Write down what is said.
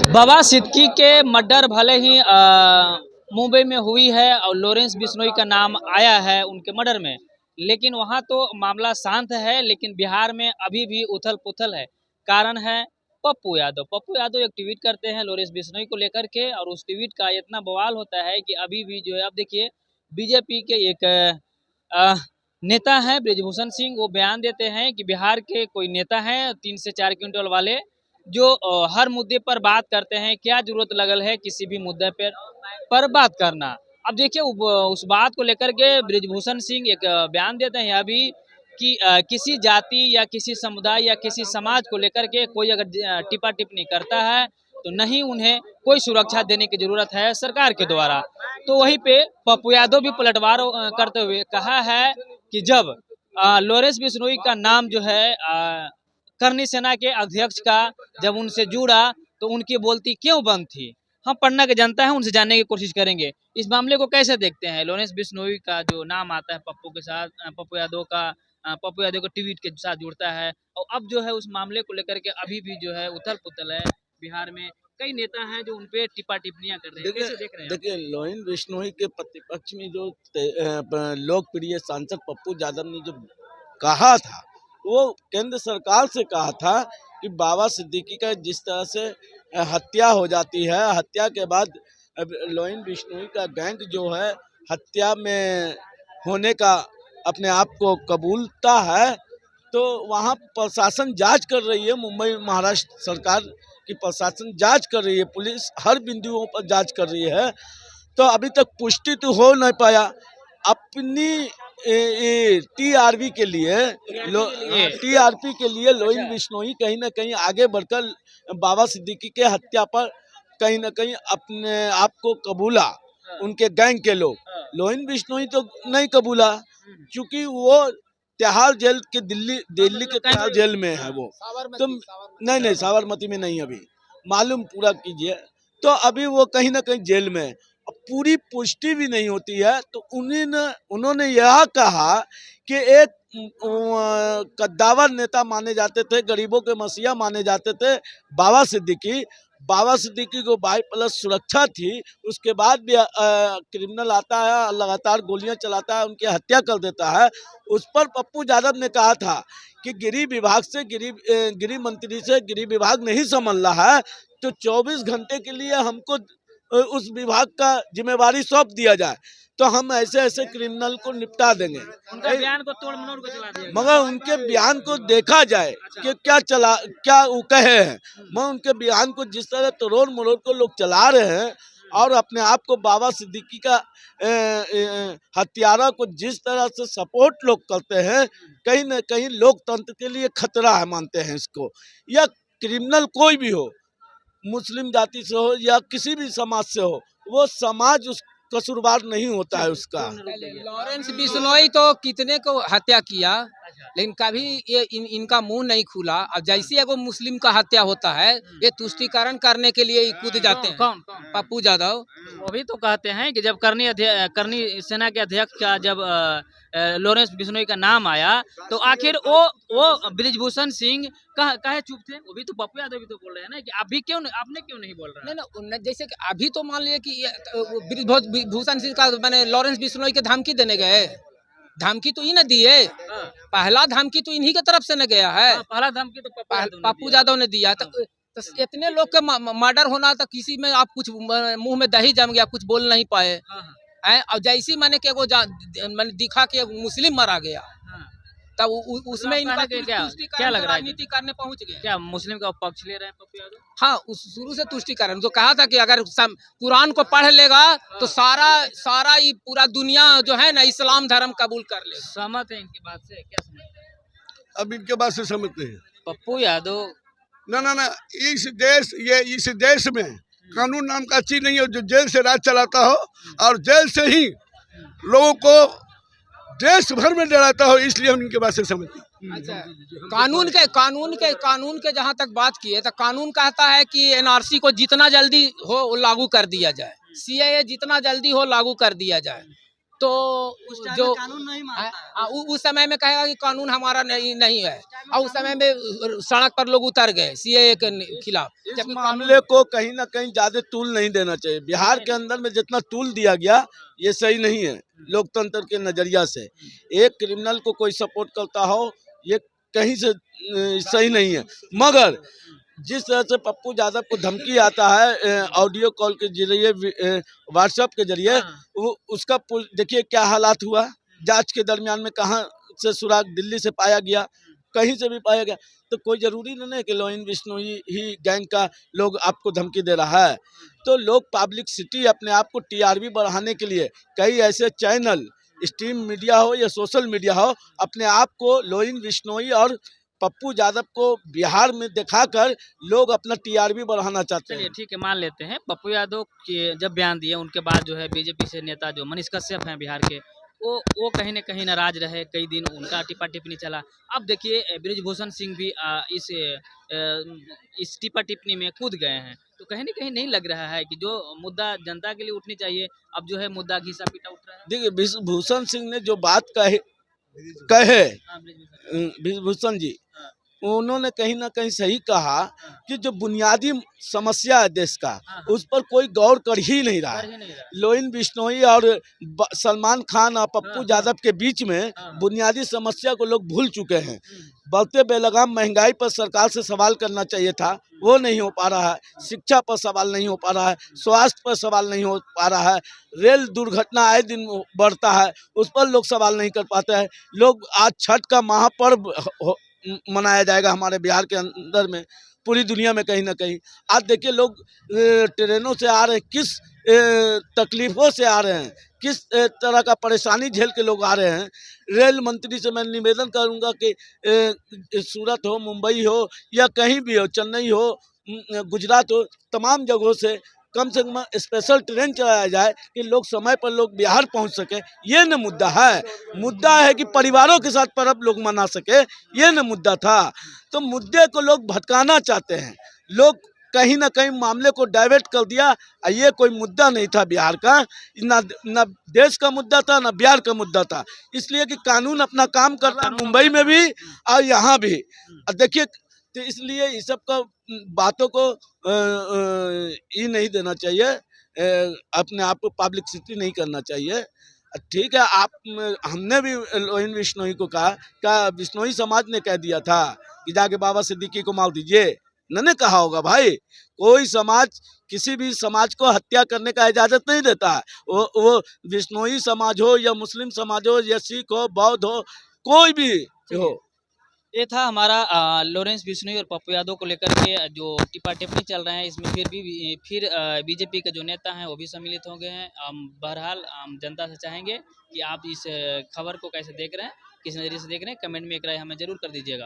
बाबा सिद्दीकी के मर्डर भले ही मुंबई में हुई है और लॉरेंस बिश्नोई का नाम आया है उनके मर्डर में, लेकिन वहां तो मामला शांत है। लेकिन बिहार में अभी भी उथल पुथल है। कारण है पप्पू यादव। पप्पू यादव एक ट्वीट करते हैं लॉरेंस बिश्नोई को लेकर के, और उस ट्वीट का इतना बवाल होता है कि अभी भी जो है, अब देखिए बीजेपी के एक अ, नेता है ब्रिजभूषण सिंह, वो बयान देते हैं कि बिहार के कोई नेता हैं 3 से 4 क्विंटल वाले, जो हर मुद्दे पर बात करते हैं। क्या जरूरत लगल है किसी भी मुद्दे पर बात करना। अब देखिए उस बात को लेकर के ब्रिजभूषण सिंह एक बयान देते हैं अभी कि किसी जाति या किसी समुदाय या किसी समाज को लेकर के कोई अगर टिप्पा टिप्पणी करता है तो नहीं उन्हें कोई सुरक्षा देने की जरूरत है सरकार के द्वारा। तो वहीं पे पप्पू यादव भी पलटवार करते हुए कहा है कि जब लॉरेंस बिश्नोई का नाम जो है करनी सेना के अध्यक्ष का जब उनसे जुड़ा तो उनकी बोलती क्यों बंद थी। हम पटना के जनता है उनसे जानने की कोशिश करेंगे इस मामले को कैसे देखते हैं। लॉरेंस बिश्नोई का जो नाम आता है पप्पू के साथ, पप्पू यादव का ट्वीट के साथ जुड़ता है, और अब जो है उस मामले को लेकर के अभी भी जो है उथल पुथल है बिहार में। कई नेता हैं जो उनपे टिप्पा टिप्पणियां कर रहे हैं, कैसे देख रहे हैं? देखिए लॉरेंस बिश्नोई के प्रतिपक्ष में जो लोकप्रिय सांसद पप्पू यादव ने जो कहा था, वो केंद्र सरकार से कहा था कि बाबा सिद्दीकी का जिस तरह से हत्या हो जाती है, हत्या के बाद लॉरेंस बिश्नोई का गैंग जो है हत्या में होने का अपने आप को कबूलता है, तो वहाँ प्रशासन जांच कर रही है। मुंबई महाराष्ट्र सरकार की प्रशासन जांच कर रही है, पुलिस हर बिंदुओं पर जांच कर रही है। तो अभी तक पुष्टि तो हो नहीं पाया। अपनी टीआरपी के लिए लॉरेंस बिश्नोई कहीं ना कहीं आगे बढ़कर बाबा सिद्दीकी के हत्या पर कहीं ना कहीं अपने आप को कबूला। उनके गैंग के लोग, लॉरेंस बिश्नोई तो नहीं कबूला, क्योंकि वो तिहाड़ जेल के दिल्ली के तिहाड़ जेल में है वो। तो नहीं साबरमती में नहीं, अभी मालूम पूरा कीजिए। तो अभी वो कहीं ना कहीं जेल में है, पूरी पुष्टि भी नहीं होती है। तो उन्होंने यह कहा कि एक कद्दावर नेता माने जाते थे, गरीबों के मसीहा माने जाते थे बाबा सिद्दीकी को 22+ सुरक्षा थी, उसके बाद भी क्रिमिनल आता है, लगातार गोलियां चलाता है, उनकी हत्या कर देता है। उस पर पप्पू यादव ने कहा था कि गृह मंत्री से गृह विभाग नहीं संभल रहा है, तो 24 घंटे के लिए हमको उस विभाग का जिम्मेवारी सौंप दिया जाए, तो हम ऐसे क्रिमिनल को निपटा देंगे। उनका बयान को तोड़ मरोड़ के चला दिया, मगर उनके बयान को देखा जाए कि क्या वो कहे हैं। मगर उनके बयान को जिस तरह तोड़ मरोड़ को लोग चला रहे हैं और अपने आप को बाबा सिद्दीकी का हत्यारा को जिस तरह से सपोर्ट लोग करते हैं, कहीं न कहीं लोकतंत्र के लिए खतरा है, मानते हैं इसको। या क्रिमिनल कोई भी हो, मुस्लिम जाति से हो या किसी भी समाज से हो, वो समाज उस कसूरवार नहीं होता है उसका। लॉरेंस बिश्नोई तो कितने को हत्या किया, लेकिन कभी ये इनका मुंह नहीं खुला। अब जैसे एगो मुस्लिम का हत्या होता है, ये तुष्टीकरण करने के लिए कूद जाते हैं। कौन पप्पू यादव वो भी तो कहते हैं कि जब करनी सेना के अध्यक्ष का जब लॉरेंस बिश्नोई का नाम आया तो आखिर वो ब्रिजभूषण सिंह कहे चुप थे। वो भी तो पप्पू यादव भी तो बोल रहे हैं ना कि आपने क्यों नहीं बोल रहे? नहीं, जैसे कि अभी तो मान लिया कि ब्रिजभूषण सिंह का मैंने लॉरेंस बिश्नोई के धमकी देने गए। धमकी तो इन्हें दिए, पहला धमकी तो इन्हीं की तरफ से न गया है। पहला धमकी तो पप्पू यादव ने दिया। तो इतने लोग के मर्डर होना, तो किसी में आप कुछ मुंह में दही जम गया, कुछ बोल नहीं पाए। और जैसी मैंने कि वो मैंने दिखा कि मुस्लिम मरा गया, तब उसमें इनका क्या लग रहा है? राजनीति करने पहुंच गए। क्या मुस्लिम का पक्ष ले रहे हैं पप्पू यादव? हाँ, उस शुरू से तुष्टिकरण तो कहा था कि अगर कुरान को पढ़ लेगा तो सारा ये पूरा दुनिया जो है ना इस्लाम धर्म कबूल कर ले। सहमत है इनकी बात से? क्या समझते हैं? अब इनके बात से समझते हैं। पप्पू यादव ना इस देश में कानून नाम का चीज नहीं है जो जेल से राज चलाता हो और जेल से ही लोगों को देश भर में डराता हो, इसलिए हम इनके बात से समझते हैं। अच्छा, कानून के जहाँ तक बात की है, तो कानून कहता है कि एनआरसी को जितना जल्दी हो लागू कर दिया जाए, सीएए जितना जल्दी हो लागू कर दिया जाए। तो जो कानून नहीं मानता है। उस समय में कहेगा कि कानून हमारा नहीं है, और उस समय में सड़क पर लोग उतर गए सीएए के खिलाफ। इस जबकि मामले को कहीं ना कहीं ज्यादा टूल नहीं देना चाहिए। बिहार के अंदर में जितना टूल दिया गया ये सही नहीं है लोकतंत्र के नजरिया से। एक क्रिमिनल को कोई सपोर्ट करता हो ये कहीं से सही नहीं है। मगर जिस तरह से पप्पू यादव को धमकी आता है ऑडियो कॉल के जरिए, व्हाट्सएप के जरिए, वो उसका देखिए क्या हालात हुआ। जांच के दरमियान में कहाँ से सुराग दिल्ली से पाया गया, कहीं से भी पाया गया। तो कोई जरूरी नहीं है कि लोइन बिश्नोई ही गैंग का लोग आपको धमकी दे रहा है। तो लोग पब्लिसिटी अपने आप को टीआरपी बढ़ाने के लिए कई ऐसे चैनल, स्ट्रीम मीडिया हो या सोशल मीडिया हो, अपने आप को लोइन बिश्नोई और पप्पू यादव को बिहार में दिखाकर लोग अपना टीआरपी बढ़ाना चाहते चलिए हैं। ठीक है, मान लेते हैं पप्पू यादव के जब बयान दिए उनके बाद जो है बीजेपी से नेता जो मनीष कश्यप हैं बिहार के, वो कहीं ना कहीं नाराज रहे, कई दिन उनका टिप्पा टिप्पणी चला। अब देखिए बृजभूषण सिंह भी इस टिप्पा टिप्पणी में कूद गए हैं। तो कहीं ना कहीं नहीं लग रहा है कि जो मुद्दा जनता के लिए उठनी चाहिए अब जो है मुद्दा घिसा पीटा उठ रहा है। देखिए बृजभूषण सिंह ने जो बात कहे हाँ, बृजभूषण। बृजभूषण जी, हाँ, उन्होंने कहीं ना कहीं सही कहा कि जो बुनियादी समस्या है देश का हाँ, उस पर कोई गौर कर ही नहीं रहा कर है। ही नहीं रहा। लोइन बिश्नोई और सलमान खान और पप्पू यादव के बीच में बुनियादी समस्या को लोग भूल चुके हैं। बढ़ते बेलगाम महंगाई पर सरकार से सवाल करना चाहिए था, वो नहीं हो पा रहा है। शिक्षा पर सवाल नहीं हो पा रहा है, स्वास्थ्य पर सवाल नहीं हो पा रहा है, रेल दुर्घटना आए दिन बढ़ता है उस पर लोग सवाल नहीं कर पाते हैं। लोग आज छठ का महापर्व मनाया जाएगा हमारे बिहार के अंदर में, पूरी दुनिया में कहीं ना कहीं। आज देखिए लोग ट्रेनों से आ रहे हैं, किस तकलीफों से आ रहे हैं, किस तरह का परेशानी झेल के लोग आ रहे हैं। रेल मंत्री से मैं निवेदन करूंगा कि सूरत हो, मुंबई हो या कहीं भी हो, चेन्नई हो, गुजरात हो, तमाम जगहों से कम स्पेशल ट्रेन चलाया जाए कि लोग समय पर लोग बिहार पहुंच सके। ये न मुद्दा है। मुद्दा है कि परिवारों के साथ पर्व लोग मना सके, ये न मुद्दा था। तो मुद्दे को लोग भटकाना चाहते हैं, लोग कहीं ना कहीं मामले को डाइवर्ट कर दिया। ये कोई मुद्दा नहीं था बिहार का, ना देश का मुद्दा था, ना बिहार का मुद्दा था। इसलिए कि कानून अपना काम कर रहा है मुंबई में भी और यहाँ भी। देखिए तो इसलिए इस सब का बातों को ये नहीं देना चाहिए, अपने आप को पब्लिसिटी नहीं करना चाहिए। ठीक है, हमने भी लोइन बिश्नोई को कहा, क्या बिश्नोई समाज ने कह दिया था कि जाके बाबा सिद्दीकी को मार दीजिए? मैंने कहा होगा भाई, कोई समाज किसी भी समाज को हत्या करने का इजाजत नहीं देता है। वो बिश्नोई समाज हो या मुस्लिम समाज हो या सिख हो, बौद्ध हो, कोई भी हो। ये था हमारा लॉरेंस बिश्नोई और पप्पू यादव को लेकर के जो टिप्पा टिप्पणी चल रहे हैं। इसमें फिर बीजेपी के जो नेता हैं वो भी सम्मिलित हो गए हैं। बहरहाल हम जनता से चाहेंगे कि आप इस खबर को कैसे देख रहे हैं, किस नज़रिए से देख रहे हैं, कमेंट में एक राय हमें जरूर कर दीजिएगा।